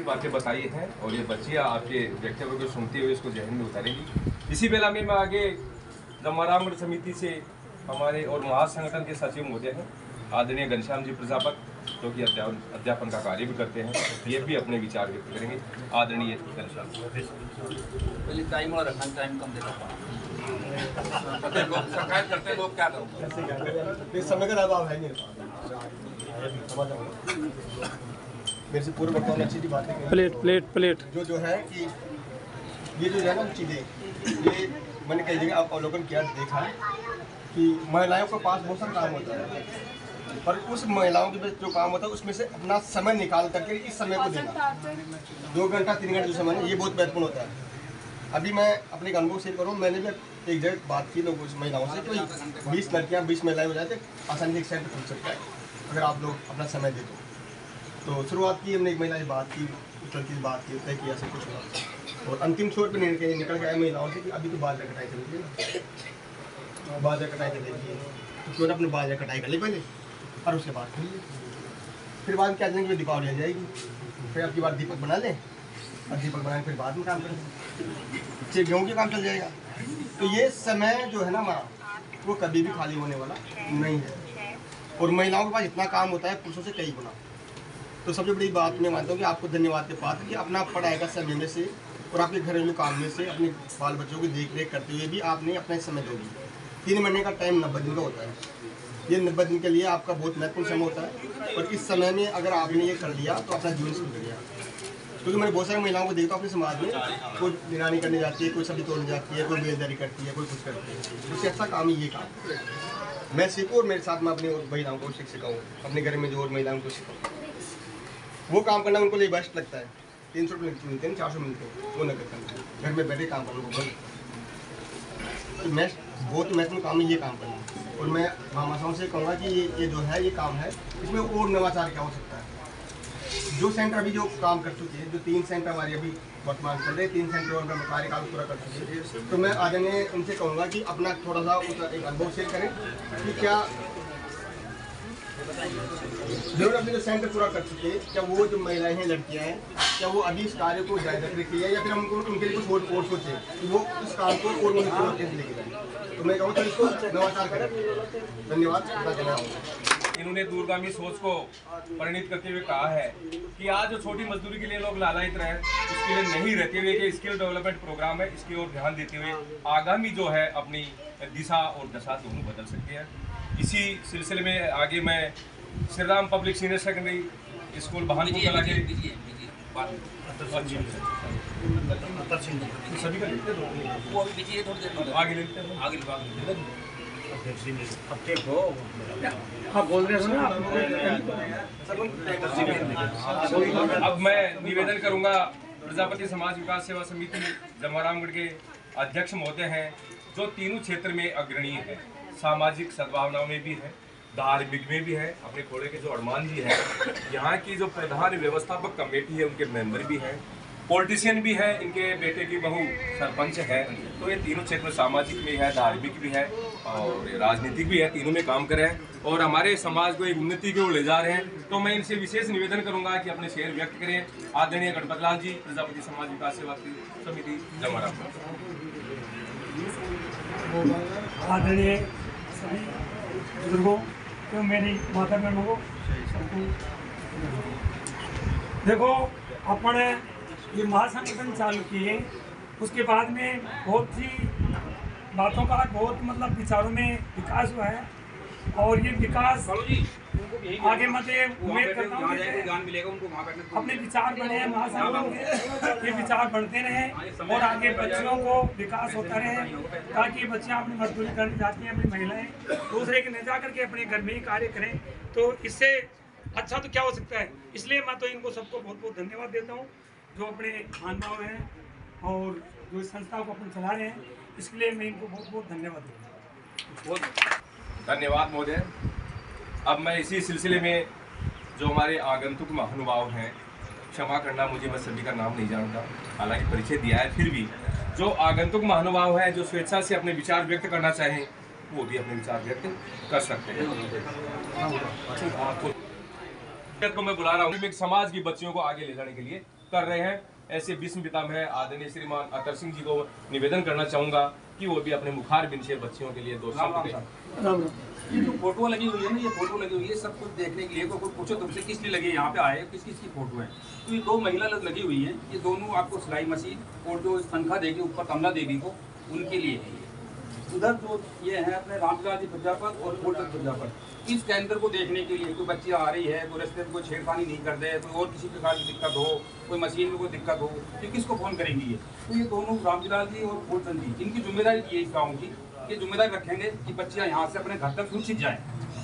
बातें बताई हैं और ये बच्चियाँ आपके वक्तव्य को सुनते हुए इसको जहन में उतारेंगी। इसी बेला में मैं आगे जमवारामगढ़ समिति से हमारे और महासंगठन के सचिव महोदय हैं आदरणीय घनश्याम जी प्रजापत, जो कि अध्यापन का कार्य भी करते हैं, ये भी अपने विचार व्यक्त करेंगे। आदरणीय घनश्याम पहले टाइम और रखना, टाइम कम देता लोग शिकायत करते हैं, लोग क्या करूँगा समय का अभाव है नहीं। मेरे से पूर्व वक्ताओं ने अच्छी अच्छी बातें प्लेट जो है कि ये जो है ना चीज़ें, ये मैंने कई जगह अवलोकन किया, देखा कि महिलाओं के पास बहुत सारा काम होता है, पर उस महिलाओं के पास जो काम होता है उसमें से अपना समय निकाल करके इस समय को देना, 2 घंटा 3 घंटे जो समय, ये बहुत महत्वपूर्ण होता है। अभी मैं अपने अनुभव शेयर करूँ, मैंने भी एक जगह बात की लोगों से, महिलाओं से, कोई 20 लड़कियाँ 20 महिलाएं हो जाते आसानी से एक सेंटर खुल सकता है अगर आप लोग अपना समय दे तो शुरुआत की हमने, एक महिला से बात की, उस लड़की से बात की, तय किया, सब कुछ हुआ और अंतिम छोर पर निकल के आए महिलाओं से कि अभी तो बाल कटाई कर लीजिए ना, बाल कटाई कर लीजिए, तो क्यों ना अपने बाल कटाई कर ले पहले और उसके बाद कर लीजिए, फिर बाद में क्या जाएंगे, दीपावली आ जाएगी, फिर आपकी बात दीपक बना लें और दीपक बनाने फिर बाद में काम करें, गेहूँ के काम चल जाएगा। तो ये समय जो है ना हमारा, वो कभी भी खाली होने वाला नहीं है और महिलाओं के पास इतना काम होता है पुरुषों से कई गुना। तो सबसे बड़ी बात मैं मानता हूँ कि आपको धन्यवाद के पात्र कि अपना पढ़ाई का समय में से और आपके घरेलू काम में से अपने बाल बच्चों की देख रेख करते हुए भी आपने अपना समय दोगी। 3 महीने का टाइम 90 दिन का होता है, ये 90 दिन के लिए आपका बहुत महत्वपूर्ण समय होता है और इस समय में अगर आपने ये कर लिया तो अपना जीवन शुरू कर लिया। क्योंकि मैंने बहुत सारी महिलाओं को देखता हूँ अपने समाज में, कोई निगरानी करने जाती है, कोई सब्जी तोड़ने जाती है, कोई बेलदारी करती है, कोई कुछ करती है, उससे अच्छा काम ही ये काम मैं सीखूँ और मेरे साथ मैं अपनी महिलाओं को सिखाऊँ, अपने घर में जो और महिलाओं को सिखाऊँ। वो काम करना उनको लिए बेस्ट लगता है, 300 रुपये मिलते हैं, 400 मिलते हैं, वो नगर करना, घर में बैठे काम करने को तो मैं बहुत महत्वपूर्ण काम है ये काम करना। और मैं मामाशाओं से कहूँगा कि ये जो है ये काम है, इसमें और नवाचार क्या हो सकता है। जो सेंटर अभी जो काम कर चुके हैं, जो 3 सेंटर हमारे अभी वर्तमान चल रहे, 3 सेंटर और कार्यकाल पूरा कर चुके हैं, तो मैं आगे उनसे कहूँगा कि अपना थोड़ा सा एक अनुभव शेयर करें कि क्या जो अपने जो सेंटर पूरा कर चुके हैं, क्या वो जो महिलाएं हैं, लड़कियां हैं, क्या वो अभी इस कार्य को जारी रख रही है या फिर हमको उनके लिए कुछ और सोचे कि वो इस काम को और कैसे लेके जाए। तो मैं कहूँ तो इसको नवाचार करें। धन्यवाद। इन्होंने दूरगामी सोच को परिणित करते हुए कहा है कि आज जो छोटी मजदूरी के लिए लोग लालायित रहे, उसके लिए नहीं रहते हुए कि स्किल डेवलपमेंट प्रोग्राम है, इसकी ओर ध्यान देते हुए आगामी जो है अपनी दिशा और दशा दोनों बदल सकते हैं। इसी सिलसिले में आगे मैं Shri Ram public senior secondary school Bahanpur Kala के सभी का लेते हैं, आगे लेते हैं, आगे बोल रहे हो ना। अब मैं निवेदन करूंगा, प्रजापति समाज विकास सेवा समिति जमवारामगढ़ के अध्यक्ष महोदय हैं, जो तीनों क्षेत्र में अग्रणी है, सामाजिक सद्भावनाओं में भी है, धार्मिक में भी है, अपने खोड़े के जो हनुमान जी हैं, यहाँ की जो प्रधान व्यवस्थापक कमेटी है उनके मेंबर भी हैं, पॉलिटिशियन भी है, इनके बेटे की बहू सरपंच है। तो ये तीनों क्षेत्र सामाजिक भी है, धार्मिक भी है और राजनीतिक भी है, तीनों में काम कर रहे हैं और हमारे समाज को एक उन्नति की ओर ले जा रहे हैं। तो मैं इनसे विशेष निवेदन करूंगा कि अपने शेयर व्यक्त करें। आदरणीय गणपत लाल जी, प्रजापति समाज विकास सेवा समिति जमवारामगढ़। आदरणीय सभी बुजुर्गों तो मेरी माता बहनों को सबको देखो, अपने ये महासंगठन चालू किए, उसके बाद में बहुत सी बातों का बहुत मतलब विचारों में विकास हुआ है और ये विकास आगे मैं उम्मीद करता हूँ अपने विचार बने हैं महासंगठन के, ये विचार बढ़ते रहें और आगे बच्चियों को विकास होता रहे, ताकि बच्चियाँ अपनी मजदूरी करने जाती हैं, अपनी महिलाएं दूसरे के ले जा करके अपने घर में ही कार्य करें। तो इससे अच्छा तो क्या हो सकता है। इसलिए मैं तो इनको सबको बहुत बहुत धन्यवाद देता हूँ जो अपने महानुभाव हैं और जो इस संस्था को अपन चला रहे हैं, इसके लिए मैं इनको बहुत बहुत धन्यवाद देता हूँ। धन्यवाद महोदय। अब मैं इसी सिलसिले में जो हमारे आगंतुक महानुभाव हैं, क्षमा करना मुझे, मैं सभी का नाम नहीं जानता, हालांकि परिचय दिया है, फिर भी जो आगंतुक महानुभाव हैं जो स्वेच्छा से अपने विचार व्यक्त करना चाहें वो भी अपने विचार व्यक्त कर सकते हैं। आपको मैं बुला रहा हूँ समाज की बच्चियों को आगे ले जाने के लिए। कर रहे हैं। ऐसे विश्व पितामह आदरणीय श्रीमान अतर सिंह जी को निवेदन करना चाहूँगा कि वो भी अपने मुखार बिन से बच्चियों के लिए 2 शब्द दें। ये जो फोटो लगी हुई है ना, ये फोटो लगी हुई है सब कुछ देखने के लिए। कोई पूछो तुमसे किस लिए लगी, यहाँ पे आए किस किस की फोटो है, तो ये 2 महिला लगी हुई हैं। ये दोनों आपको सिलाई मशीन और जो तनख्वाह देगी ऊपर कमला देवी को, उनके लिए है। उधर जो ये है अपने रामलाल जी प्रजापत और फूलचंद प्रजापत, इस केंद्र को देखने के लिए कोई बच्ची आ रही है, कोई रास्ते में कोई छेड़खानी नहीं कर दे, कोई और किसी प्रकार की दिक्कत हो, कोई मशीन में कोई दिक्कत हो, तो किसको फ़ोन करेंगी ये? तो ये दोनों रामलाल जी और फूलचंद जी, इनकी जिम्मेदारी ये इस गाँव की, ये जिम्मेदारी रखेंगे कि बच्चियाँ यहाँ से अपने घर तक सुरक्षित जाएँ,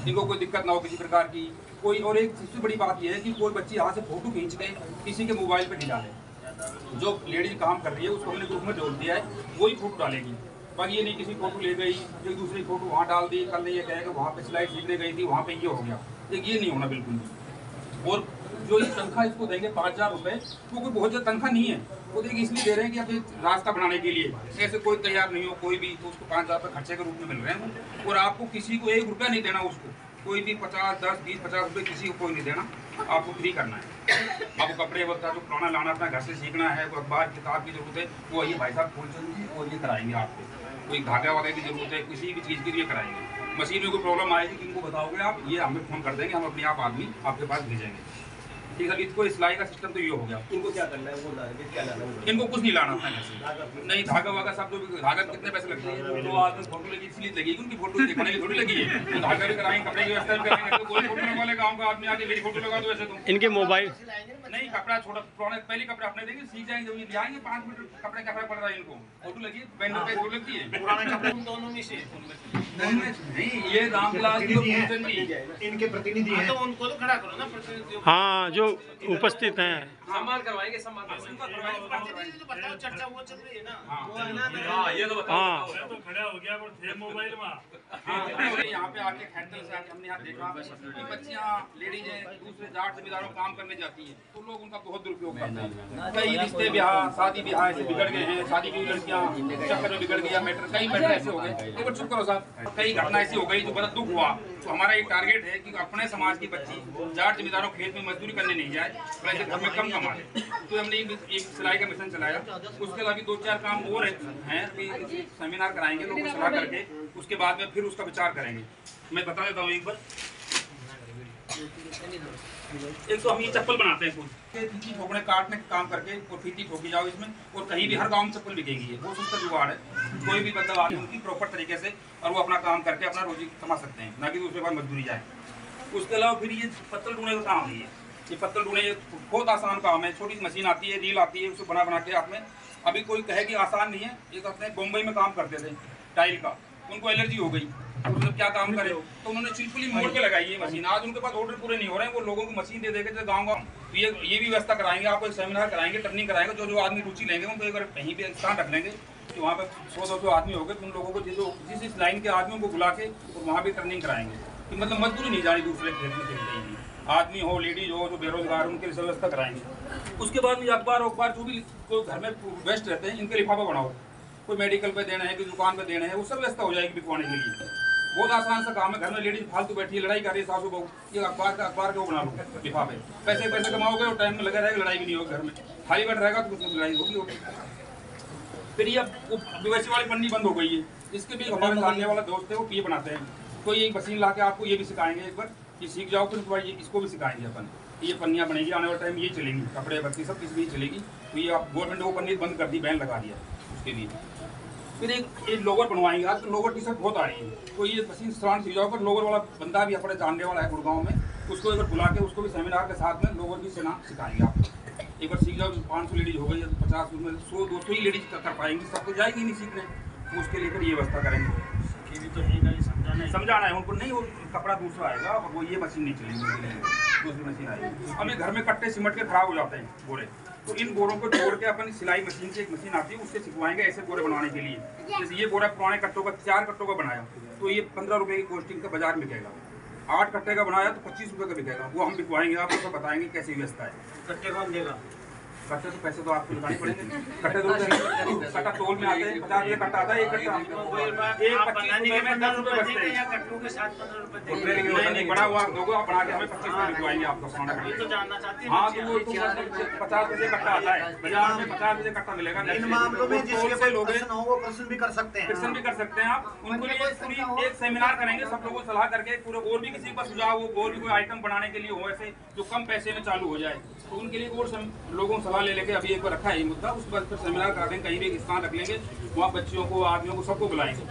इनको कोई दिक्कत ना हो किसी प्रकार की कोई। और एक सबसे बड़ी बात यह है कि कोई बच्ची यहाँ से फोटो खींच के किसी के मोबाइल पर नहीं डाले। जो लेडीज काम कर रही है उसको हमने ग्रुप में जोड़ दिया है, वही फोटो डालेगी। बाकी ये नहीं किसी फोटो ले गई, एक दूसरी फोटो वहाँ डाल दी, कल ये कहेगा वहाँ पे सिलाई सीखने गई थी, वहाँ पे ये हो गया, ये नहीं होना बिल्कुल भी। और जो ये तनख्वाह इसको देंगे 5000 रुपये, वो कोई बहुत ज़्यादा तनख्वाह नहीं है, वो देखिए इसलिए दे रहे हैं कि अभी रास्ता बनाने के लिए ऐसे कोई तैयार नहीं हो कोई भी, तो उसको 5000 रुपये खर्चे के रूप में मिल रहे हैं। और आपको किसी को 1 रुपया नहीं देना, उसको कोई भी 50, 10, 20, 50 रुपये किसी को कोई नहीं देना, आपको फ्री करना है। आपको कपड़े वगैरह जो पुराना लाना अपना घर से सीखना है, कोई अखबार किताब की जरूरत है, वो ये भाई साहब फूलचंद जी और ये कराएंगे आपको। कोई धागा वगैरह की जरूरत है, किसी भी चीज़ के लिए कराएंगे। मशीन में कोई प्रॉब्लम आएगी कि इनको बताओगे आप, ये हमें फ़ोन कर देंगे, हम अपने आप आदमी आपके पास भेजेंगे। ठीक है, इसको सिलाई का सिस्टम तो ये हो गया। इनको क्या करना है, वो लाएंगे, क्या लाना है? इनको कुछ नहीं लाना अपना घर से, नहीं धागा वागा सब। जो धागा कितने पैसे लगते हैं, तो आदमी फोटो लगी इसलिए लगेगी, उनकी फोटो दिखाने की थोड़ी लगी है। तो धागा भी कराएंगे, कपड़े की व्यवस्था भी करेंगे, तो कोई फोटो लगवाने गाँव का आदमी आके मेरी फोटो लगा दो ऐसे तो इनके मोबाइल नहीं, कपड़ा छोटा पुराने पहले कपड़े अपने देंगे, सीख जाएंगे, जब ये दिखाएंगे 5 मिनट कपड़े का फर्क पड़ रहा है इनको। फोटो लगी बैंड पे फोटो लगती है, पुराने कपड़े दोनों में से नहीं। ये रामलाल जी फूलचंद जी इनके प्रतिनिधि हैं, तो उनको तो खड़ा करो ना प्रतिनिधि। हाँ जो उपस्थित हैं, सम्मान करवाएंगे, सम्मान बताओ, चर्चा वो चल रही है ना। हाँ ये तो बताओ। हाँ तो खड़ा हो गया, पर थे मोबाइल में। यहाँ पे आके खैतल से हमने यहाँ देखा कि बच्चियाँ लेडीज हैं दूसरे जाट जमींदारों में काम करने जाती हैं, तो लोग उनका बहुत दुरुपयोग करते हैं। कई रिश्ते ब्याह शादी ब्याह ऐसे बिगड़ गए हैं, शादी की लड़कियाँ चक्कर में बिगड़ गया, कई मैटर ऐसे हो गए। एक बार चुप करो साहब, कई घटना ऐसी हो गई जो बड़ा दुख हुआ। तो हमारा एक टारगेट है कि अपने समाज की बच्ची जाट जमींदारों खेत में मजदूरी करने नहीं जाए, वैसे घर में कम कमा ले। तो हमने एक सिलाई का मिशन चलाया। उसके अलावा 2-4 काम और हैं, अभी सेमिनार कराएंगे लोगों को सलाह करके, उसके बाद में फिर उसका विचार करेंगे। मैं बता देता हूँ एक बार, एक तो हम ये चप्पल बनाते हैं खुद, फीती ठोकने काटने का काम करके और फीती ठोकी जाओ इसमें, और कहीं भी हर गांव में चप्पल बिकेगी है, बहुत सस्ता जुगाड़ है। कोई भी बंदा आदमी उनकी प्रॉपर तरीके से और वो अपना काम करके अपना रोजी कमा सकते हैं, ना कि दूसरे बार मजदूरी जाए। उसके अलावा फिर ये पत्तल ढूंढने का काम है, ये पत्तल ढूंढने बहुत आसान काम है। छोटी मशीन आती है, रील आती है, उसको बना के आप में, अभी कोई कहे कि आसान नहीं है। एक अपने मुंबई में काम करते थे टाइल का, उनको एलर्जी हो गई, मतलब क्या काम करे, तो उन्होंने सिंपली मोड़ के लगाई है मशीन। आज उनके पास ऑर्डर पूरे नहीं हो रहे हैं, वो लोगों को मशीन दे देंगे गाँव गाँव। तो ये भी व्यवस्था कराएंगे, आपको एक सेमिनार कराएंगे, ट्रेनिंग कराएंगे। जो आदमी रुचि लेंगे उनको एक बार कहीं भी स्थान रख लेंगे, तो वहाँ पर 100-200 आदमी हो गए, तो उन लोगों को जिस लाइन के आदमियों को बुला के और वहाँ भी ट्रेनिंग कराएंगे कि मतलब मजदूरी नहीं जानी दूसरे खेत में चली जाएगी। आदमी हो, लेडीज हो, जो बेरोजगार उनके लिए व्यवस्था कराएंगे। उसके बाद में अखबार जो भी कोई घर में वेस्ट रहते हैं, इनके लिफाफा बनाओ, कोई मेडिकल पे देना है, कोई दुकान पे देना है, वो सब व्यवस्था हो जाएगी बिकवाने के लिए। बहुत आसान सा काम है। घर में लेडीज फालतू बैठी है, लड़ाई कर रही है सासू बहू, ये अखबार का वो बना लो लिफाफे, पैसे कमाओगे और टाइम में लगे रहेगा, लड़ाई भी नहीं होगी। घर में खाली बैठ रहेगा तो कुछ लड़ाई होगी। फिर ये वैसी वाली पन्नी बंद हो गई है, इसके भी हमारे जानने वाला दोस्त है, वो ये बनाते हैं। तो ये मशीन ला के आपको ये भी सिखाएंगे एक बार कि सीख जाओ, फिर ये इसको भी सिखाएंगे अपन। ये पन्नियाँ बनेगी, आने वाले टाइम ये चलेंगी, कपड़े बत्ती सब किसी भी चलेगी। तो ये आप गवर्नमेंट ने वो पन्नी बंद कर दी, बैन लगा दिया उसके लिए। फिर एक लोवर बनवाएंगे, आज तो लोवर टी शर्ट बहुत आ रही है, तो ये मशीन स्टार्ट सीख जाओ। पर लोवर वाला बंदा भी अपने जानने वाला है गुड़गांव में, उसको एक बार बुला के उसको भी सेमिनार के साथ में लोवर भी सिखाएंगे आप। एक बार सीख जाओ, 500 लेडीज हो गई, 50 में 100-200 ही लेडीज कर पाएंगी, सब तो जाएगी नहीं सीखने। तो उसके लेकर ये व्यवस्था करेंगे। समझाना है उनको, नहीं वो कपड़ा दूसरा आएगा, वो ये मशीन नहीं चलेगी, दूसरी मशीन आएगी। हमें घर में कट्टे सिमट के खराब हो जाते हैं बोरे, तो इन बोरों को जोड़ के अपन सिलाई मशीन से, एक मशीन आती है उससे सिखवाएंगे ऐसे बोरे बनाने के लिए। जैसे ये बोरा पुराने कट्टों का 4 कट्टों का बनाया, तो ये 15 रुपये की कॉस्टिंग का बाजार में बिकेगा। 8 कट्टे का बनाया तो 25 रुपये का बिकेगा। वो हम बिकवाएंगे, आपको सब बताएंगे कैसी व्यवस्था है। कट्टे कौन देगा? खर्चे तो पैसे तो आपको लगाने पड़ेंगे। कट्टे दूर कट्टा टोल में आते हैं, 50 रुपये कट्टा आता है, एक कट्टा 25 रुपये में 10 रुपये बचते हैं। नहीं बड़ा हुआ लोगों आप बना के हमें 25 रुपये भिजवाएंगे आपको सामान। हाँ तो वो 50 रुपये कट्टा आता है, बाजार में 50 रुपये कट्टा मिलेगा। इन मामलों में जिसके लोग वो प्रश्न भी कर सकते हैं, आप उनको लिए पूरी एक सेमिनार करेंगे, सब लोगों को सलाह करके पूरे, और भी किसी का सुझाव हो, और भी कोई आइटम बनाने के लिए हो ऐसे जो कम पैसे में चालू हो जाए, तो उनके लिए और लोगों को सलाह ले लेके अभी एक बार रखा है ये मुद्दा, उस पर सेमिनार करा देंगे, कहीं भी स्थान रख लेंगे, वहाँ बच्चियों को, आदमियों को, सबको बुलाएंगे।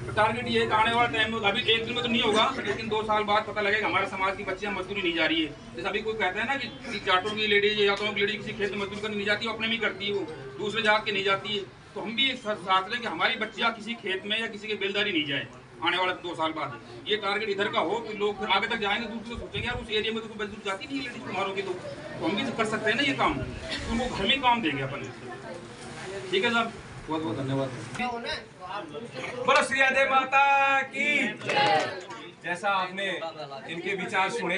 तो टारगेट ये है कि आने वाला टाइम में, अभी एक दिन में तो नहीं होगा, लेकिन 2 साल बाद पता लगेगा हमारे समाज की बच्चियाँ मजदूरी नहीं जा रही है। जैसे अभी कोई कहता है ना कि जाटों की लेडीज या तो लेडीज किसी खेत में मजदूरी करने नहीं जाती, वो अपने में करती है, वो दूसरे जात के नहीं जाती है। तो हम भी साथ लें कि हमारी बच्चियाँ किसी खेत में या किसी के बेलदारी नहीं जाए आने वाले 2 साल बाद। ये टारगेट इधर का हो तो लोग फिर आगे तक जाएंगे, दूसरे सोचेंगे यार उस एरिया में तो मजदूर जाती नहीं है लेडीज तुम्हारों की, तो हम भी कर सकते हैं ना ये काम, तो वो घर में काम देंगे अपन। ठीक है साहब, बहुत बहुत धन्यवाद। बोलो श्री आदे माता की। जैसा आपने इनके विचार सुने,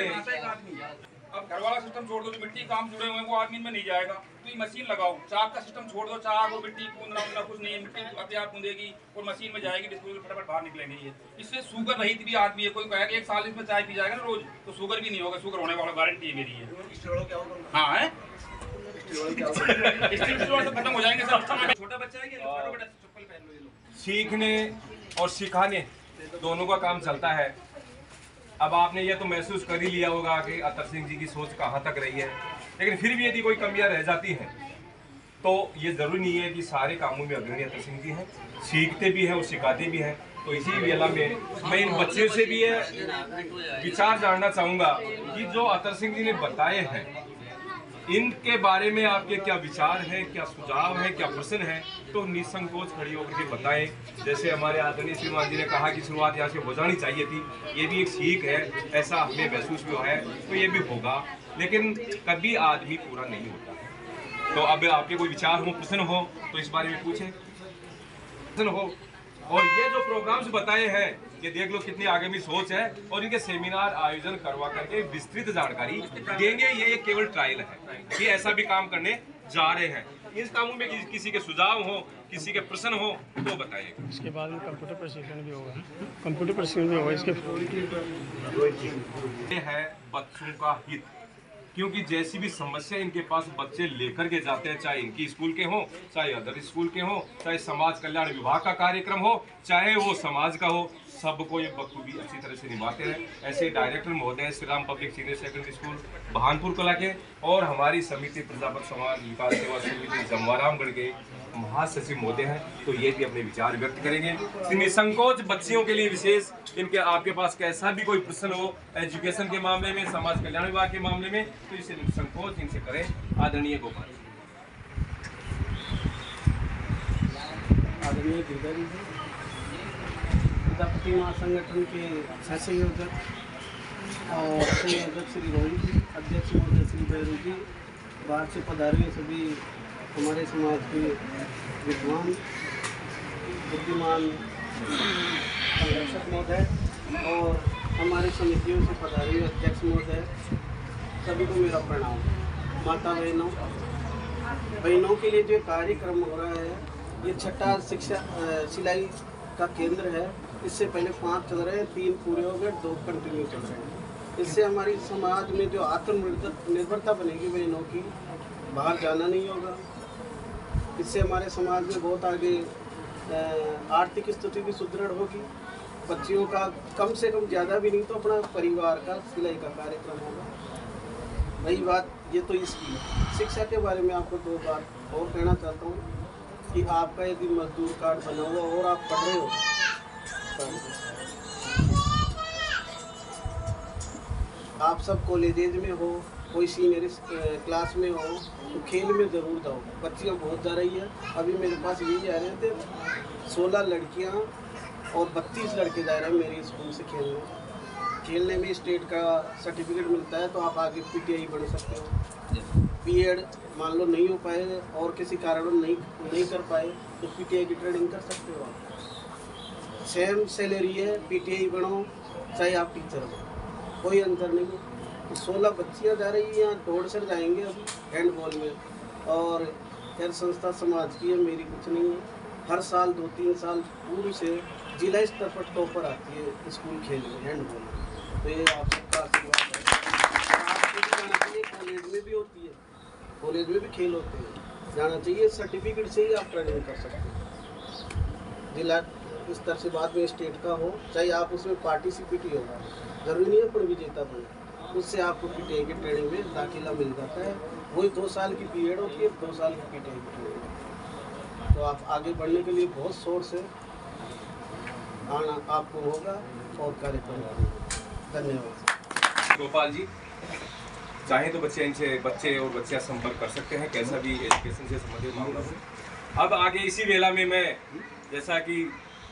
अब घर वाला सिस्टम छोड़ दो, जो मिट्टी काम जुड़े हुए हैं वो आदमी में नहीं जाएगा, तो ये मशीन लगाओ। चाक का सिस्टम छोड़ दो, चाक और मिट्टी कूदना उतना कुछ नहीं है, मिट्टी अपने आप कूदेगी और मशीन में जाएगी, डिस्पोजल फटाफट बाहर निकलेंगे। ये इससे शुगर रहित भी आदमी है, कोई कहेगा 1 साल इसमें चाय पी जाएगा ना रोज, तो शुगर भी नहीं होगा, शुगर होने वाला गारंटी है मेरी है। हाँ है, स्टील स्टोर से खत्म हो जाएंगे सब। छोटा बच्चा है, चप्पल पहन लो ये लोग। सीखने और सिखाने दोनों का काम चलता है। अब आपने ये तो महसूस कर ही लिया होगा कि अतर सिंह जी की सोच कहाँ तक रही है, लेकिन फिर भी यदि कोई कमियां रह जाती हैं तो ये जरूरी नहीं है कि सारे कामों में अग्रणी अतर सिंह जी हैं, सीखते भी हैं और सिखाते भी हैं। तो इसी वेला में मैं इन बच्चों से भी ये विचार जानना चाहूँगा कि जो अतर सिंह जी ने बताए हैं, इनके बारे में आपके क्या विचार हैं, क्या सुझाव है, क्या प्रश्न है, तो निसंकोच खड़ी होकर के बताएं। जैसे हमारे आदरणीय श्रीमान जी ने कहा कि शुरुआत यहाँ से हो जानी चाहिए थी, ये भी एक सीख है, ऐसा हमें महसूस भी है, तो ये भी होगा, लेकिन कभी आदमी पूरा नहीं होता। तो अब आपके कोई विचार हो, प्रश्न हो, तो इस बारे में पूछें, प्रश्न हो। और ये जो प्रोग्राम्स बताए हैं, ये देख लो कितनी आगे में सोच है, और इनके सेमिनार आयोजन करवा करके विस्तृत जानकारी देंगे। ये केवल ट्रायल है कि ऐसा भी काम करने जा रहे हैं। इस कामों में किसी के सुझाव हो, किसी के प्रश्न हो तो बताइए। इसके बाद में कंप्यूटर प्रशिक्षण भी होगा, कंप्यूटर प्रशिक्षण भी होगा इसके। ये है बच्चों का हित, क्योंकि जैसी भी समस्या इनके पास बच्चे लेकर के जाते हैं, चाहे इनकी स्कूल के हो, चाहे अदर स्कूल के हो, चाहे समाज कल्याण विभाग का कार्यक्रम हो, चाहे वो समाज का हो, सबको ये बखूबी अच्छी तरह से निभाते हैं। ऐसे डायरेक्टर महोदय Shri Ram public senior secondary school Bahanpur Kala के, और हमारी समिति प्रजापति समाज विकास सेवा समिति जमवारामगढ़ के महासचिव महोदय हैं, तो ये भी अपने विचार व्यक्त करेंगे। निसंकोच बच्चियों के लिए विशेष, इनके आपके पास कैसा भी कोई प्रश्न हो एजुकेशन के मामले में, समाज कल्याण विभाग के मामले में, तो इसे निसंकोच इनसे करें। आदरणीय गोपाल आदरणीय प्रजापति महासंगठन के सहसंयोजक और संयोजक श्री रोहित जी, अध्यक्ष महोदय श्री बैरू जी, बाहर से पधारे हुए सभी हमारे समाज के विद्वान बुद्धिमान संरक्षक महोदय और हमारे समितियों से पधारे हुए अध्यक्ष महोदय, सभी को मेरा प्रणाम। माता बहनों के लिए जो कार्यक्रम हो रहा है, ये छठा शिक्षा सिलाई का केंद्र है। इससे पहले 5 चल रहे हैं, 3 पूरे हो गए, 2 कंटिन्यू चल रहे हैं। इससे हमारी समाज में जो आत्मनिर्भरता बनेगी बहनों की, बाहर जाना नहीं होगा। इससे हमारे समाज में बहुत आगे आर्थिक स्थिति भी सुदृढ़ होगी। बच्चियों का कम से कम ज़्यादा भी नहीं तो अपना परिवार का सिलाई का कार्यक्रम होगा। रही बात ये तो इसकी शिक्षा के बारे में आपको 2 बात और कहना चाहता हूँ कि आपका यदि मजदूर कार्ड बना हुआ और आप पढ़ रहे हो, आप सब कॉलेजेज में हो, कोई सीनियर क्लास में हो, तो खेल में ज़रूर जाओ। बच्चियाँ बहुत जा रही है, अभी मेरे पास यही जा रहे थे, 16 लड़कियाँ और 32 लड़के जा रहे हैं मेरे स्कूल से खेलने में स्टेट का सर्टिफिकेट मिलता है, तो आप आगे पीटीआई बन सकते हो। बीएड मान लो नहीं हो पाए और किसी कारण नहीं कर पाए, तो पीटीआई की ट्रेनिंग कर सकते हो आप। सेम सैलरी है, पीटीआई बनो चाहे आप टीचर हो, कोई अंतर नहीं है। 16 बच्चियाँ जा रही हैं, यहाँ 1.5 जाएंगे अभी हैंडबॉल में, और खैर संस्था समाज की है, मेरी कुछ नहीं है। हर साल 2-3 साल पूर्व से जिला स्तर पर टॉपर आती है स्कूल खेल में, हैंडबॉल में। तो ये आप सबका आशीर्वाद है। आपको भी जाना चाहिए, कॉलेज में भी होती है, कॉलेज में भी खेल होते हैं, जाना चाहिए। सर्टिफिकेट से ही आप ट्रेनिंग कर सकते हैं। जिला स्तर से बाद में स्टेट का हो, चाहे आप उसमें पार्टिसिपेट ही होगा, जरूरी नहीं है पर विजेता बने, उससे आपको पीटीआई की ट्रेनिंग में दाखिला मिल जाता है। वही 2 साल की पीरियड होती है, 2 साल की पीटीआई की ट्रेनिंग। तो आप आगे बढ़ने के लिए बहुत सोर्स है, आना आपको होगा और कार्यक्रम होगा। धन्यवाद। गोपाल जी, चाहे तो बच्चे और बच्चियाँ संपर्क कर सकते हैं, कैसा भी एजुकेशन से संबंधित मामला हो। अब आगे इसी वेला में मैं, जैसा कि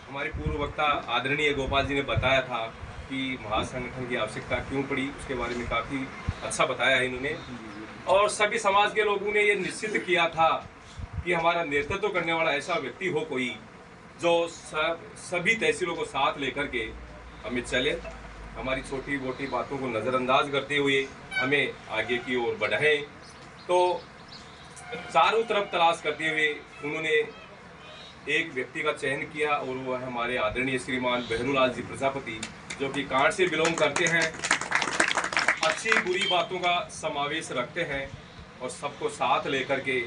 हमारे पूर्व वक्ता आदरणीय गोपाल जी ने बताया था कि महासंगठन की आवश्यकता क्यों पड़ी, उसके बारे में काफ़ी अच्छा बताया है इन्होंने। और सभी समाज के लोगों ने ये निश्चित किया था कि हमारा नेतृत्व करने वाला ऐसा व्यक्ति हो कोई जो सभी तहसीलों को साथ लेकर के हमें चले, हमारी छोटी मोटी बातों को नज़रअंदाज करते हुए हमें आगे की ओर बढ़ाएं। तो चारों तरफ तलाश करते हुए उन्होंने एक व्यक्ति का चयन किया और वो है हमारे आदरणीय श्रीमान बहनूलाल जी प्रजापति, जो कि कांड से बिलोंग करते हैं, अच्छी बुरी बातों का समावेश रखते हैं और सबको साथ लेकर के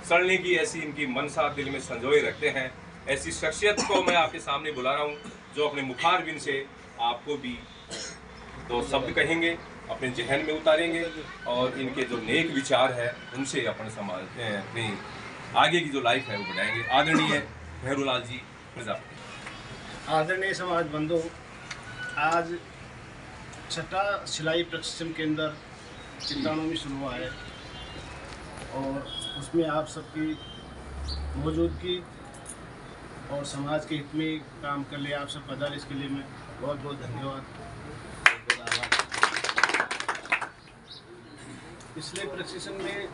चलने की ऐसी इनकी मनसा दिल में संजोए रखते हैं। ऐसी शख्सियत को मैं आपके सामने बुला रहा हूँ जो अपने मुखारबिन से आपको भी 2 शब्द कहेंगे, अपने जहन में उतारेंगे और इनके जो नेक विचार है उनसे अपने समाज अपनी आगे की जो लाइफ है वो बढ़ाएंगे। आदरणीय बहनूलाल जी प्रजापति। आदरणीय समाज बंधु, आज 6ठा सिलाई प्रशिक्षण केंद्र चिंताणों में शुरू हुआ है और उसमें आप सबकी मौजूदगी और समाज के हित में काम कर लिए आप सब पधारे, इसके लिए मैं बहुत बहुत धन्यवाद। पिछले प्रशिक्षण में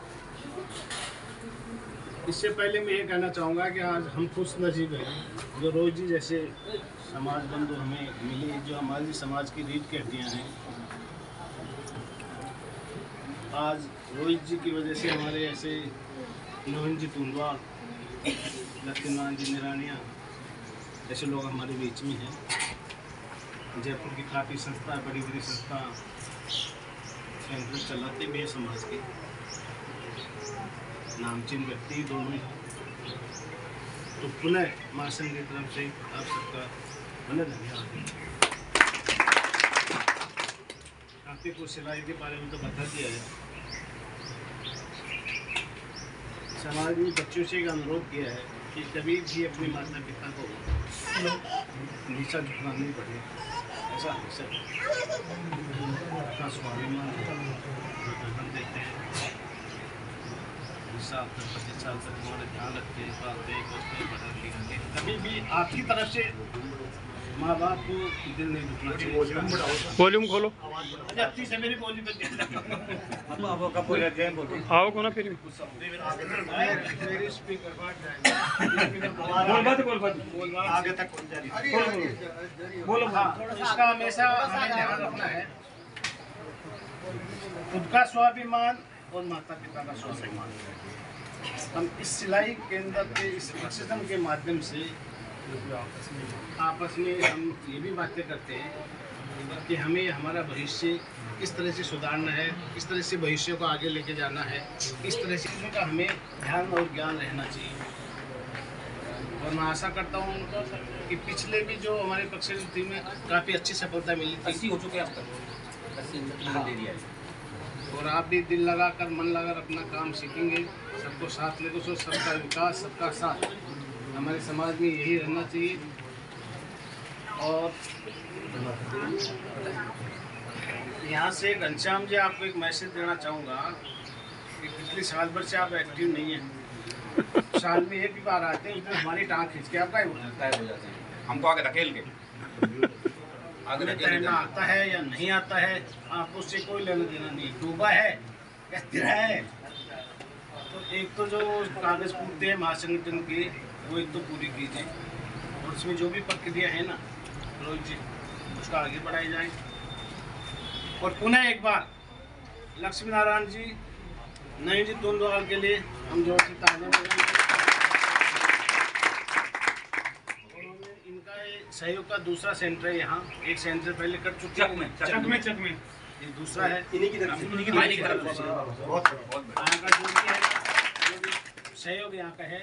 इससे पहले मैं ये कहना चाहूँगा कि आज हम खुश नसीब हैं जो रोहित जी जैसे समाज बंधु हमें मिले, जो हमारी समाज की रीढ़ की हड्डियाँ हैं। आज रोहित जी की वजह से हमारे ऐसे नवीन जी टूंडवाल, लक्ष्मीनारायण जी निरानिया ऐसे लोग हमारे बीच में हैं। जयपुर की काफ़ी संस्था, बड़ी बड़ी संस्था केंद्र चलाते भी हैं समाज के, नामचीन व्यक्ति दोनों हैं। तो पुनः महासंघ की तरफ से आप सबका पुनः धन्यवाद। काफ़ी कुछ सिलाई के बारे में तो बता दिया है। समाज में बच्चों से एक अनुरोध किया है कि कभी भी अपने माता पिता को नीचा झुकना नहीं पड़े, ऐसा हमेशा अपना स्वाभिमान हम देते हैं। 20 साल तक 25 साल तक हमारे ध्यान रखते हैं, पालते पढ़ा लिखा, कभी भी आपकी तरफ से माँ बाप को दिल नहीं दुखना चाहिए। वॉल्यूम खोलो। अच्छी से मेरी बोली पे आओ को ना फिर आगे तक बोलो। इसका हमेशा हमें ध्यान रखना है, खुद का स्वाभिमान और माता पिता का स्वाभिमान। हम इस सिलाई केंद्र के इस प्रशिक्षण के माध्यम से आपस में हम ये भी बातें करते हैं कि हमें हमारा भविष्य किस तरह से सुधारना है, किस तरह से भविष्य को आगे लेके जाना है, किस तरह से का हमें ध्यान और ज्ञान रहना चाहिए। और मैं आशा करता हूँ कि पिछले भी जो हमारे प्रशिक्षण थी में काफ़ी अच्छी सफलता मिली थी। 80 हो चुके हैं अब तक। और आप भी दिल लगा कर मन लगा अपना काम सीखेंगे, सबको साथ लेकर तो सबका विकास सबका साथ, हमारे समाज में यही रहना चाहिए। और यहाँ से घनश्याम जी आपको एक मैसेज देना चाहूँगा कि पिछले साल भर से आप एक्टिव नहीं हैं। साल में एक भी बार आते हैं, उस दिन हमारी टाँग खींच के आप गायब हो जाते हैं। हमको आगे धकेल के आगे तैरना आता है या नहीं आता है आपको उससे कोई लेना देना नहीं, डूबा है या तिरा है। तो एक तो जो कागज पूछते हैं महासंगठन के वो एक तो पूरी कीजिए और उसमें जो भी प्रक्रिया है ना रोहित जी उसका आगे बढ़ाई जाए। और पुनः एक बार लक्ष्मी नारायण जी नहीं जी, तोंदवाल के लिए हम जोर से तालियां बजाएंगे। उन्होंने इनका सहयोग का दूसरा सेंटर है यहाँ, एक सेंटर पहले कर चुके हैं चक में ये दूसरा है, इन्हीं की तरफ से बहुत यहाँ का जो भी है जो भी सहयोग यहाँ का है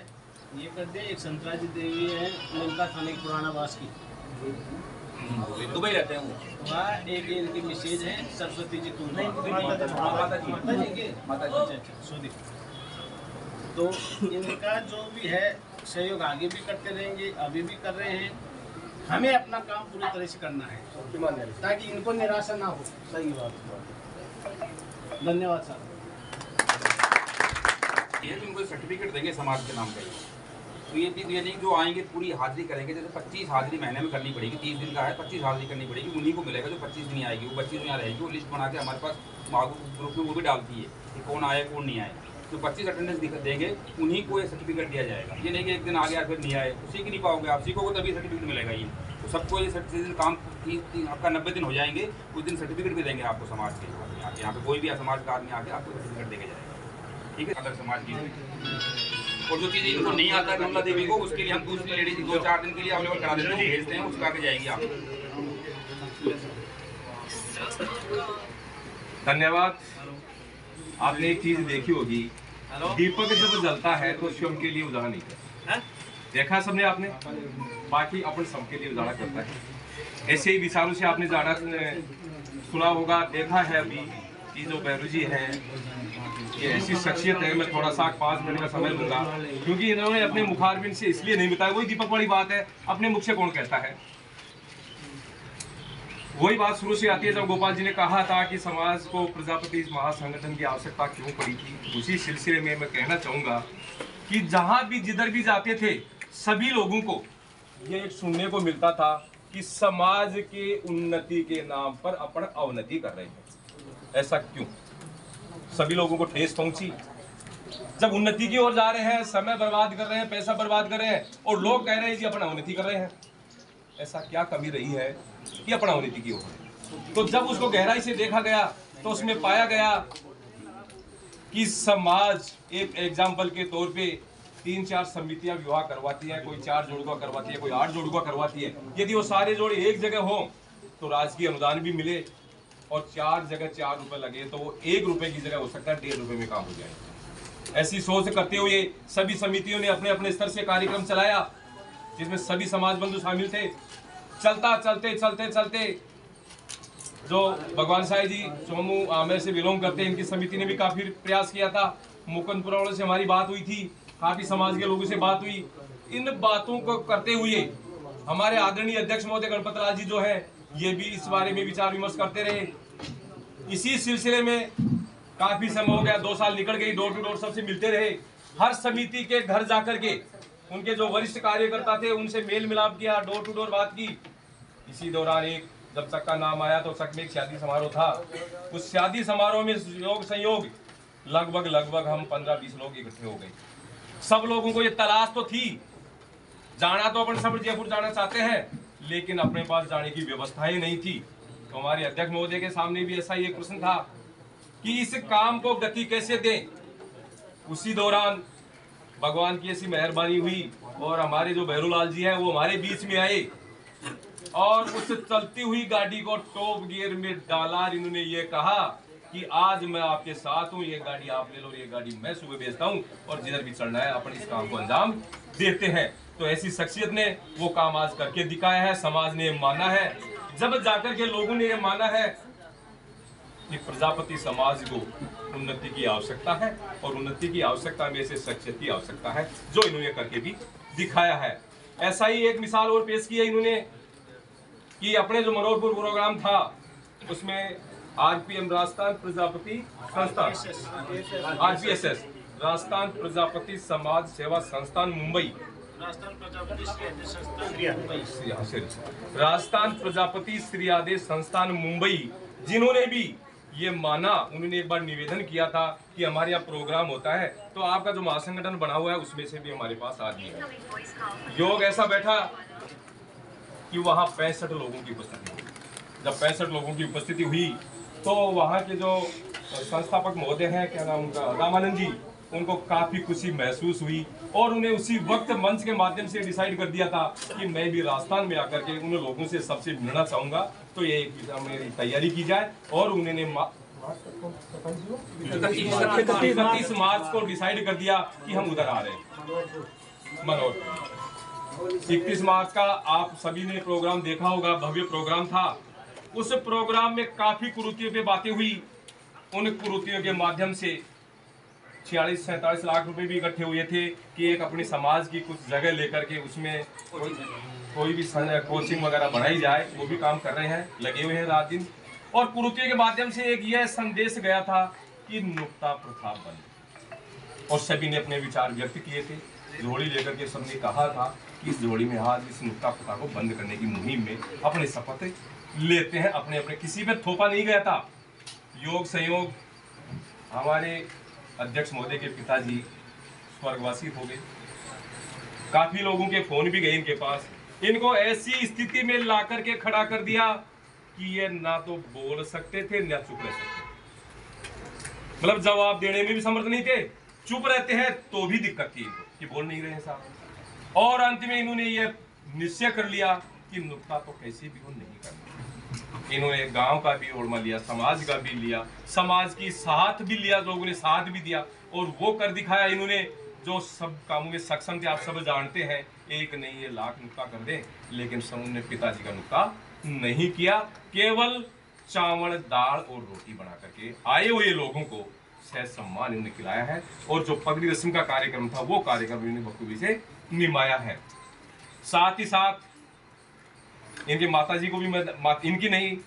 ये कर दे। एक संतराजी देवी है लंका थाने की पुराना वास की, दुबई रहते हैं वो। वहाँ एक इनकी मिसेज है सरस्वती जी तुम माता जी। सोदी। तो इनका जो भी है सहयोग आगे भी करते रहेंगे, अभी भी कर रहे हैं। हमें अपना काम पूरी तरह से करना है ताकि इनको निराशा ना हो। सही बात। धन्यवाद सर। ये भी उनको सर्टिफिकेट देंगे समाज के नाम पे। तो ये चीज़ ये नहीं जो आएंगे पूरी हाजिरी करेंगे, जैसे 25 हाजिरी महीने में करनी पड़ेगी, 30 दिन का है 25 हाजिरी करनी पड़ेगी, उन्हीं को मिलेगा जो 25 दिन आएगी। वो 25 दिन यहाँ रहेगी, वो लिस्ट बना के हमारे पास ग्रुप में वो भी डालती है कि कौन आए कौन नहीं आए। जो 25 अटेंडेंस देंगे उन्हीं को ये सर्टिफिकेट दिया जाएगा। ये नहीं कि एक दिन आ गया फिर नहीं आए, तो सीख नहीं पाओगे आप। सीखोगे तभी सर्टिफिकेट मिलेगा। ये तो सबको ये सर्टिफिकेट काम आपका 90 दिन हो जाएंगे, उस दिन सर्टिफिकेट भी देंगे आपको समाज के। यहाँ पे कोई भी समाज का आदमी आके आपको सर्टिफिकेट देके जाएगा, ठीक है। अगर समाज की और जो चीज़ इनको नहीं आता है कमला देवी को, उसके लिए हम दूसरी लेडीज 2-4 दिन के लिए अवेलेबल करा देते हैं, भेजते हैं, उसका आगे जाएगी आप। धन्यवाद। आपने एक चीज देखी होगी, दीपक जब जलता है तो स्वयं के लिए उजाला नहीं करता। देखा सबने आपने, बाकी अपन सबके लिए उजाला करता है। ऐसे ही विचारों से आपने ज्यादा सुना होगा, देखा है अभी कि जो बहरू जी हैं ये ऐसी शख्सियत है। मैं थोड़ा सा 5 मिनट का समय लूंगा क्योंकि इन्होंने अपने मुखारबिन से इसलिए नहीं बताया। वही दीपक वाली बात है, अपने मुख से कौन कहता है। वही बात शुरू से आती है जब गोपाल जी ने कहा था कि समाज को प्रजापति महासंगठन की आवश्यकता क्यों पड़ी थी। उसी सिलसिले में मैं कहना चाहूंगा कि जहां भी जिधर भी जाते थे सभी लोगों को ये एक सुनने को मिलता था कि समाज के उन्नति के नाम पर अपन अवनति कर रहे हैं। ऐसा क्यों? सभी लोगों को ठेस पहुंची। जब उन्नति की ओर जा रहे हैं, समय बर्बाद कर रहे हैं, पैसा बर्बाद कर रहे हैं और लोग कह रहे हैं जी अपन अवनति कर रहे हैं। ऐसा क्या कमी रही है कि अपन अवनति की ओर? तो जब उसको गहराई से देखा गया तो उसमें पाया गया कि समाज एक एग्जाम्पल के तौर पे 3-4 समितियां विवाह करवाती हैं, कोई 4 जोड़ुआ करवाती है, कोई 8 जोड़ुआ करवाती है। यदि वो सारे जोड़े एक जगह हो तो राजकीय अनुदान भी मिले और 4 जगह 4 रुपए लगे तो वो 1 रुपए की जगह हो सकता है 1.5 रुपए में काम हो जाए। ऐसी सोच करते हुए सभी समितियों ने अपने अपने स्तर से कार्यक्रम चलाया जिसमें सभी समाज बंधु शामिल थे। चलते जो भगवान साई जी चोमू आमेर से बिलोंग करते हैं, इनकी समिति ने भी काफी प्रयास किया था। मुकुंदपुरा वालों से हमारी बात हुई थी, काफी समाज के लोगों से बात हुई। इन बातों को करते हुए हमारे आदरणीय अध्यक्ष महोदय गणपत लाल जी जो है ये भी इस बारे में विचार विमर्श करते रहे। इसी सिलसिले में काफी समय हो गया, 2 साल निकल गई, डोर टू डोर सबसे मिलते रहे। हर समिति के घर जाकर के उनके जो वरिष्ठ कार्यकर्ता थे उनसे मेल मिलाप किया, डोर टू डोर बात की। इसी दौरान एक जब चक का नाम आया तो चक में एक शादी समारोह था। उस शादी समारोह में योग संयोग लगभग हम 15-20 लोग इकट्ठे हो गए। सब लोगों को ये तलाश तो थी, जाना तो अपन सब जयपुर जाना चाहते हैं लेकिन अपने पास जाने की व्यवस्था ही नहीं थी। तो हमारे अध्यक्ष महोदय के सामने भी ऐसा ही एक प्रश्न था कि इस काम को गति कैसे दें। उसी दौरान भगवान की ऐसी मेहरबानी हुई और हमारे जो भैरूलाल जी हैं वो हमारे बीच में आए और उस चलती हुई गाड़ी को टॉप गियर में डाला। इन्होंने ये कहा कि आज मैं आपके साथ हूँ, ये गाड़ी आप ले लो, ये गाड़ी मैं सुबह भेजता हूँ और जिधर भी चलना है अपन इस काम को अंजाम देते हैं। तो ऐसी शख्सियत ने वो काम आज करके दिखाया है, समाज ने माना है। जब जाकर के लोगों ने ये माना है कि प्रजापति समाज को उन्नति की आवश्यकता है और उन्नति की आवश्यकता में से शख्सियत की आवश्यकता है, जो इन्होंने करके भी दिखाया है। ऐसा ही एक मिसाल और पेश की है इन्होंने कि अपने जो मनोहरपुर प्रोग्राम था उसमें आरपीएम राजस्थान प्रजापति संस्थान RPSS राजस्थान प्रजापति समाज सेवा संस्थान मुंबई, राजस्थान प्रजापति श्री आदेश संस्थान मुंबई, जिन्होंने भी ये माना, उन्होंने एक बार निवेदन किया था कि हमारे यहाँ प्रोग्राम होता है तो आपका जो महासंगठन बना हुआ है उसमें से भी हमारे पास आदमी है। योग ऐसा बैठा कि वहाँ 65 लोगों की उपस्थिति हुई। जब 65 लोगों की उपस्थिति हुई तो वहाँ के जो संस्थापक महोदय हैं, क्या नाम उनका, रामानंद जी, उनको काफी खुशी महसूस हुई और उन्हें उसी वक्त मंच के माध्यम से डिसाइड कर दिया था कि मैं भी राजस्थान में आकर के उन लोगों से सबसे मिलना चाहूंगा, तो ये मेरी तैयारी की जाए। और उन्होंने 31 मार्च को डिसाइड कर दिया कि हम उधर आ रहे हैं मनोर। 31 मार्च का आप सभी ने प्रोग्राम देखा होगा, भव्य प्रोग्राम था। उस प्रोग्राम में काफी कुरीतियों पे बातें हुई। उन कुरीतियों के माध्यम से 46-47 लाख रुपए भी इकट्ठे हुए थे कि एक अपनी समाज की कुछ जगह लेकर के उसमें कोई भी कोचिंग वगैरह बढ़ाई जाए। वो भी काम कर रहे हैं, लगे हुए हैं रात दिन। और कुरीतियों के माध्यम से एक यह संदेश गया था कि नुक्ता प्रथा बंद, और सभी ने अपने विचार व्यक्त किए थे। जोड़ी लेकर के सबने कहा था कि इस जोड़ी में आज इस नुक्ता प्रथा को बंद करने की मुहिम में अपने शपथ लेते हैं। अपने अपने किसी पे थोपा नहीं गया था। योग संयोग हमारे अध्यक्ष महोदय के पिताजी स्वर्गवासी हो गए, काफी लोगों के फोन भी गए इनके पास। इनको ऐसी स्थिति में ला करके खड़ा कर दिया कि ये ना तो बोल सकते थे ना चुप रह सकते, मतलब जवाब देने में भी समर्थ नहीं थे। चुप रहते हैं तो भी दिक्कत थी इनको कि बोल नहीं रहे हैं साहब। और अंत में इन्होंने ये निश्चय कर लिया कि नुक्ता तो कैसे भी हो नहीं करना। इन्होंने गांव का भी ओढ़मा लिया, समाज का भी लिया, समाज की साथ भी लिया, लोगों ने साथ भी दिया और वो कर दिखाया इन्होंने। जो सब कामों में सक्षम थे, आप सब जानते हैं, एक नहीं ये लाख नुक्ता कर दे, लेकिन उन्होंने पिताजी का नुक्ता नहीं किया। केवल चावल दाल और रोटी बना करके आए हुए लोगों को सह सम्मान इन्होंने खिलाया है। और जो पगड़ी रस्म का कार्यक्रम था वो कार्यक्रम इन्होंने बखूबी से निभाया है। साथ ही साथ इनके माताजी को भी मैं इनकी नहीं,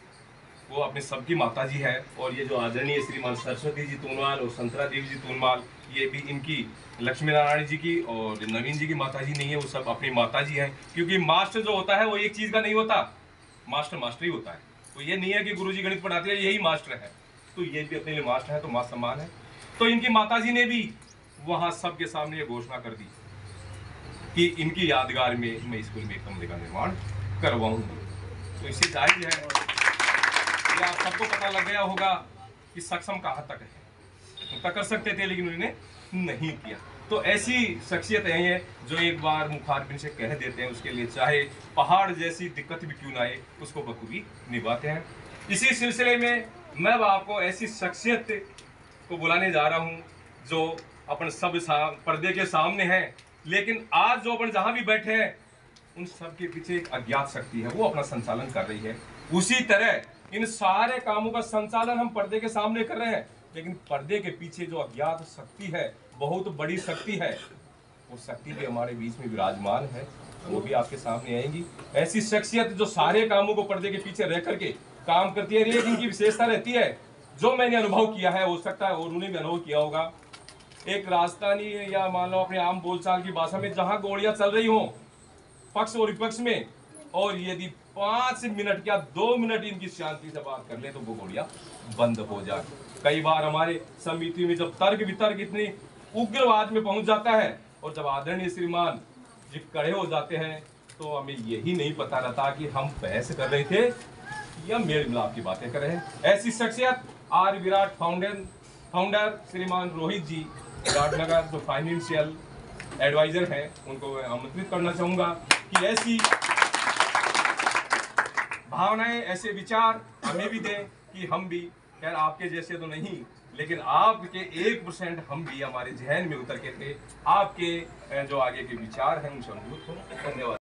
वो अपने सबकी माताजी है। और ये जो आदरणीय श्रीमान सरस्वती जी तूनवाल और संतरा देवी जी तूनवाल, ये भी इनकी लक्ष्मी नारायण जी की और नवीन जी की माताजी नहीं है, वो सब अपनी माताजी हैं। क्योंकि मास्टर जो होता है वो एक चीज का नहीं होता, मास्टर मास्टर ही होता है। तो ये नहीं है कि गुरुजी गणित पढ़ाते हैं यही मास्टर है, तो ये भी अपने लिए मास्टर है, तो मां सम्मान है। तो इनकी माताजी ने भी वहां सबके सामने ये घोषणा कर दी कि इनकी यादगार में मैं स्कूल में एक कमरे का निर्माण करवाऊंगी। तो इससे जाहिर है कि आप सबको पता लग गया होगा कि सक्षम कहाँ तक है। तो कर सकते थे लेकिन उन्होंने नहीं किया। तो ऐसी शख्सियत है जो एक बार मुखारबिन से कह देते हैं, उसके लिए चाहे पहाड़ जैसी दिक्कत भी क्यों ना आए उसको बखूबी निभाते हैं। इसी सिलसिले में मैं आपको ऐसी शख्सियत को बुलाने जा रहा हूं जो अपन सब पर्दे के सामने है, लेकिन आज जो अपन जहां भी बैठे हैं उन सब के पीछे एक अज्ञात शक्ति है, वो अपना संचालन कर रही है। उसी तरह इन सारे कामों का संचालन हम पर्दे के सामने कर रहे हैं, लेकिन पर्दे के पीछे जो अज्ञात शक्ति है, बहुत बड़ी शक्ति है, वो शक्ति भी हमारे बीच में विराजमान है, वो भी आपके सामने आएंगी। ऐसी शख्सियत जो सारे कामों को पर्दे के पीछे रह करके काम करती है, एक इनकी विशेषता रहती है जो मैंने अनुभव किया है, हो सकता है और उन्हें भी अनुभव किया होगा। एक राजस्थानी या मान लो अपने आम बोलचाल की भाषा में जहां गोलियां चल रही हो पक्ष और विपक्ष में, और यदि 5 मिनट या 2 मिनट इनकी शांति से बात कर ले तो वो गोलियां बंद हो जाए। कई बार हमारे समिति में जब तर्क वितर्क इतनी उग्रवाद में पहुंच जाता है और जब आदरणीय श्रीमान जी खड़े हो जाते हैं तो हमें यही नहीं पता रहता कि हम बहस कर रहे थे या मेल मिलाप की बातें कर रहे हैं। ऐसी शख्सियत आर विराट फाउंडर श्रीमान रोहित जी विराटनगर, जो फाइनेंशियल एडवाइजर हैं, उनको मैं आमंत्रित करना चाहूंगा कि ऐसी भावनाएं, ऐसे विचार हमें भी दें कि हम भी, खैर आपके जैसे तो नहीं, लेकिन आपके 1% हम भी हमारे जहन में उतर के थे, आपके जो आगे के विचार हैं उनसे अनुभूत हो। धन्यवाद।